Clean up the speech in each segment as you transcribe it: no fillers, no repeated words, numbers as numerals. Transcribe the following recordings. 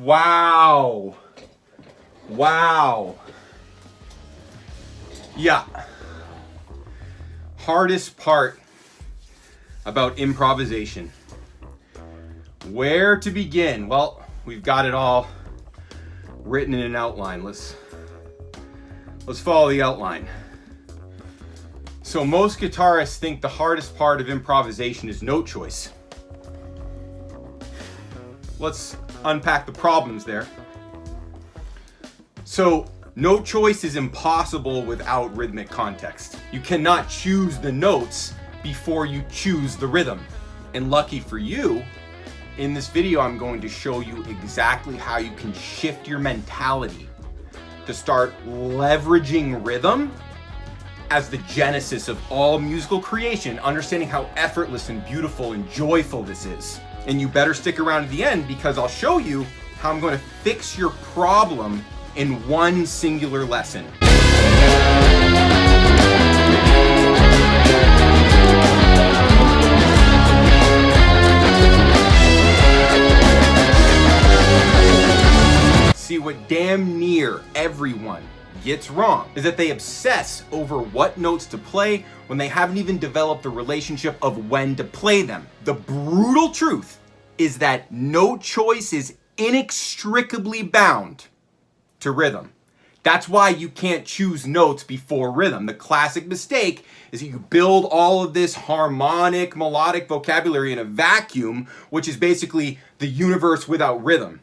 Wow. Wow. Yeah. Hardest part about improvisation. Where to begin? Well, we've got it all written in an outline. Let's follow the outline. So most guitarists think the hardest part of improvisation is note choice. Let's unpack the problems there. So, note choice is impossible without rhythmic context. You cannot choose the notes before you choose the rhythm. And lucky for you, in this video I'm going to show you exactly how you can shift your mentality to start leveraging rhythm as the genesis of all musical creation, understanding how effortless and beautiful and joyful this is. And you better stick around to the end because I'll show you how I'm going to fix your problem in one singular lesson. See, what damn near everyone gets wrong is that they obsess over what notes to play when they haven't even developed the relationship of when to play them. The brutal truth is that note choice is inextricably bound to rhythm. That's why you can't choose notes before rhythm. The classic mistake is that you build all of this harmonic, melodic vocabulary in a vacuum, which is basically the universe without rhythm.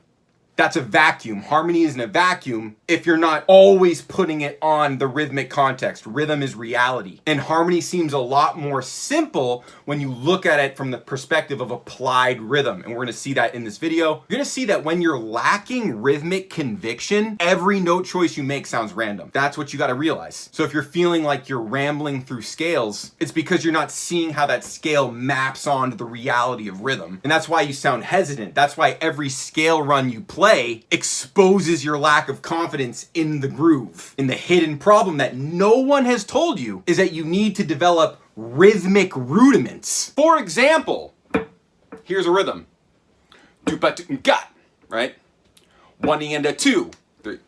That's a vacuum. Harmony isn't a vacuum if you're not always putting it on the rhythmic context. Rhythm is reality. And harmony seems a lot more simple when you look at it from the perspective of applied rhythm. And we're gonna see that in this video. You're gonna see that when you're lacking rhythmic conviction, every note choice you make sounds random. That's what you gotta realize. So if you're feeling like you're rambling through scales, it's because you're not seeing how that scale maps onto the reality of rhythm. And that's why you sound hesitant. That's why every scale run you play exposes your lack of confidence in the groove. And the hidden problem that no one has told you is that you need to develop rhythmic rudiments. For example, here's a rhythm. Got, right? 1 and a 2, 3.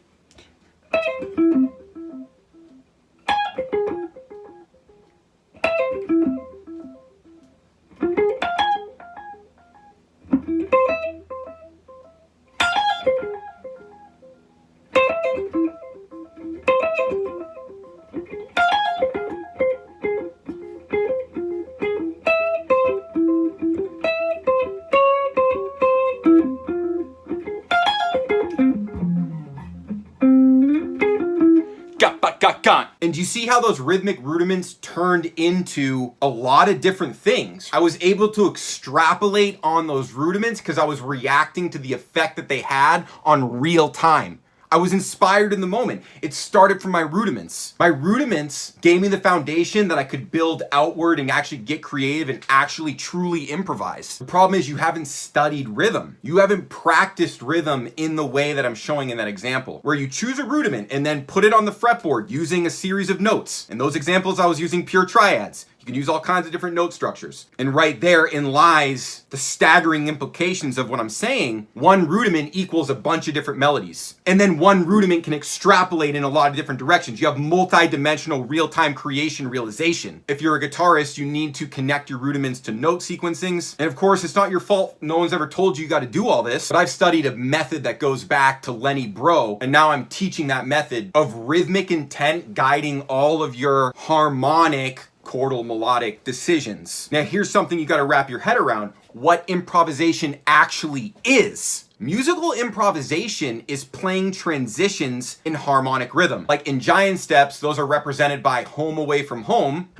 And you see how those rhythmic rudiments turned into a lot of different things? I was able to extrapolate on those rudiments because I was reacting to the effect that they had on real time. I was inspired in the moment. It started from my rudiments. My rudiments gave me the foundation that I could build outward and actually get creative and actually truly improvise. The problem is you haven't studied rhythm. You haven't practiced rhythm in the way that I'm showing in that example, where you choose a rudiment and then put it on the fretboard using a series of notes. In those examples, I was using pure triads. You can use all kinds of different note structures. And right therein lies the staggering implications of what I'm saying. One rudiment equals a bunch of different melodies. And then one rudiment can extrapolate in a lot of different directions. You have multi-dimensional real-time creation realization. If you're a guitarist, you need to connect your rudiments to note sequencings. And of course, it's not your fault. No one's ever told you got to do all this. But I've studied a method that goes back to Lenny Bro. And now I'm teaching that method of rhythmic intent guiding all of your harmonic chordal melodic decisions. Now here's something you got to wrap your head around: what improvisation actually is. Musical improvisation is playing transitions in harmonic rhythm. Like in giant steps, those are represented by home away from home.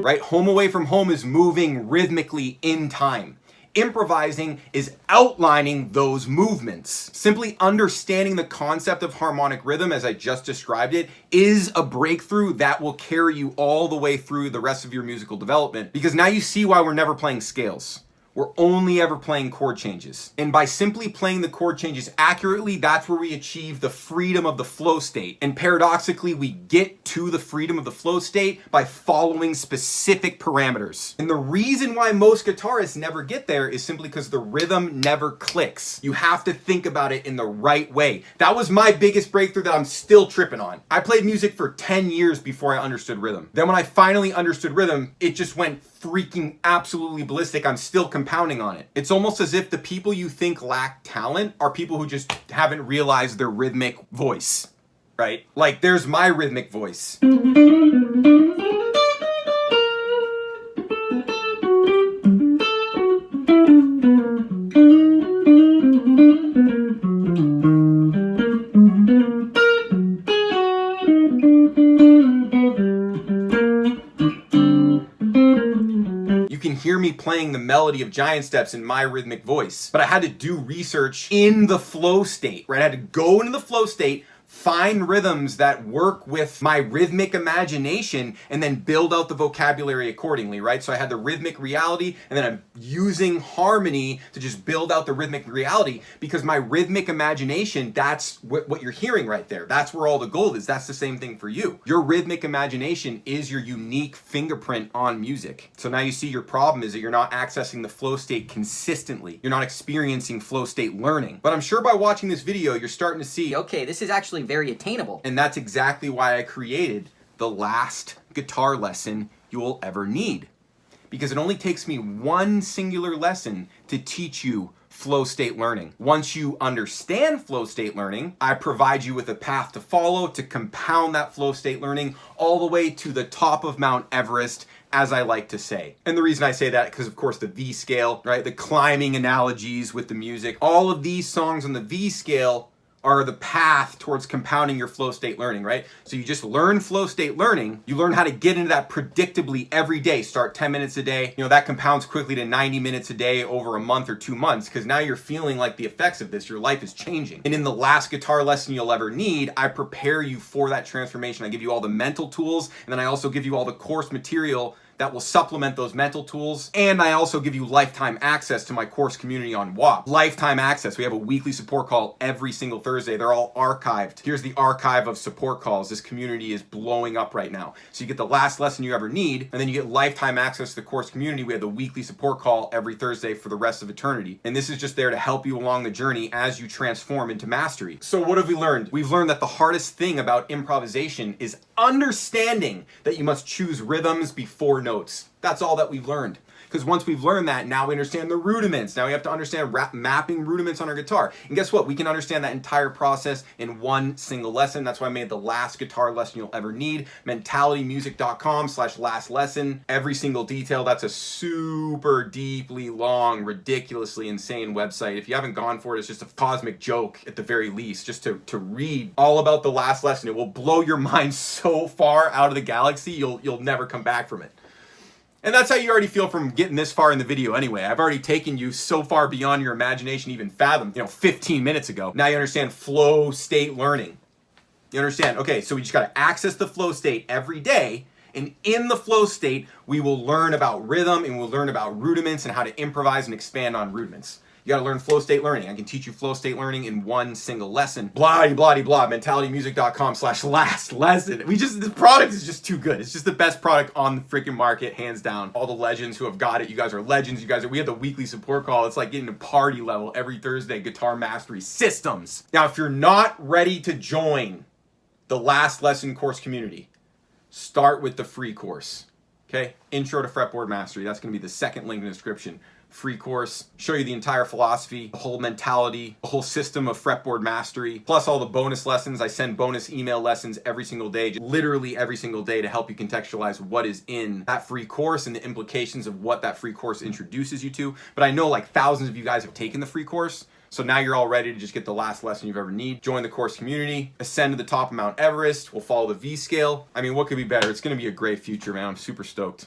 Right? Home away from home is moving rhythmically in time. Improvising is outlining those movements. Simply understanding the concept of harmonic rhythm, as I just described it, is a breakthrough that will carry you all the way through the rest of your musical development, because now you see why we're never playing scales. We're only ever playing chord changes. And by simply playing the chord changes accurately, that's where we achieve the freedom of the flow state. And paradoxically, we get to the freedom of the flow state by following specific parameters. And the reason why most guitarists never get there is simply because the rhythm never clicks. You have to think about it in the right way. That was my biggest breakthrough that I'm still tripping on. I played music for 10 years before I understood rhythm. Then when I finally understood rhythm, it just went freaking absolutely ballistic. I'm still compounding on it. It's almost as if the people you think lack talent are people who just haven't realized their rhythmic voice, right? Like there's my rhythmic voice. Hear me playing the melody of giant steps in my rhythmic voice. But I had to do research in the flow state, right? I had to go into the flow state, find rhythms that work with my rhythmic imagination, and then build out the vocabulary accordingly, right? So I had the rhythmic reality, and then I'm using harmony to just build out the rhythmic reality, because my rhythmic imagination, that's what you're hearing right there. That's where all the gold is. That's the same thing for you. Your rhythmic imagination is your unique fingerprint on music. So now you see your problem is that you're not accessing the flow state consistently. You're not experiencing flow state learning. But I'm sure by watching this video, you're starting to see, okay, this is actually very attainable. And that's exactly why I created the last guitar lesson you will ever need. Because it only takes me one singular lesson to teach you flow state learning. Once you understand flow state learning, I provide you with a path to follow to compound that flow state learning all the way to the top of Mount Everest, as I like to say. And the reason I say that, because of course the V scale, right? The climbing analogies with the music, all of these songs on the V scale are the path towards compounding your flow state learning, right? So you just learn flow state learning, you learn how to get into that predictably every day. Start 10 minutes a day. You know, that compounds quickly to 90 minutes a day over a month or 2 months, because now you're feeling like the effects of this. Your life is changing. And in the last guitar lesson you'll ever need, I prepare you for that transformation. I give you all the mental tools, and then I also give you all the course material that will supplement those mental tools. And I also give you lifetime access to my course community on WAP. Lifetime access. We have a weekly support call every single Thursday. They're all archived. Here's the archive of support calls. This community is blowing up right now. So you get the last lesson you ever need, and then you get lifetime access to the course community. We have the weekly support call every Thursday for the rest of eternity. And this is just there to help you along the journey as you transform into mastery. So what have we learned? We've learned that the hardest thing about improvisation is understanding that you must choose rhythms before notes. That's all that we've learned. Because Because once we've learned that, now we understand the rudiments. Now we have to understand mapping rudiments on our guitar. And guess what? We can understand that entire process in one single lesson. That's why I made the last guitar lesson you'll ever need. mentalitymusic.com/last lesson. Every single detail. That's a super deeply long, ridiculously insane website. If you haven't gone for it, it's just a cosmic joke at the very least, just to read all about the last lesson. It will blow your mind so far out of the galaxy, you'll never come back from it. And that's how you already feel from getting this far in the video anyway. I've already taken you so far beyond your imagination even fathomed, 15 minutes ago. Now you understand flow state learning. You understand? Okay, so we just got to access the flow state every day. And in the flow state, we will learn about rhythm and we'll learn about rudiments and how to improvise and expand on rudiments. You got to learn flow state learning. I can teach you flow state learning in one single lesson. Blah, blah, blah, mentalitymusic.com/last lesson. This product is just too good. It's just the best product on the freaking market, hands down. All the legends who have got it, you guys are legends. We have the weekly support call. It's like getting to party level every Thursday, Guitar Mastery Systems. Now, if you're not ready to join the last lesson course community, start with the free course. Okay? Intro to Fretboard Mastery. That's going to be the second link in the description. Free course, show you the entire philosophy, the whole mentality, the whole system of fretboard mastery, plus all the bonus lessons. I send bonus email lessons every single day, literally every single day, to help you contextualize what is in that free course and the implications of what that free course introduces you to. But I know like thousands of you guys have taken the free course, so now you're all ready to just get the last lesson you've ever need. Join the course community, ascend to the top of Mount Everest. We'll follow the V scale. I mean, what could be better? It's going to be a great future, man. I'm super stoked.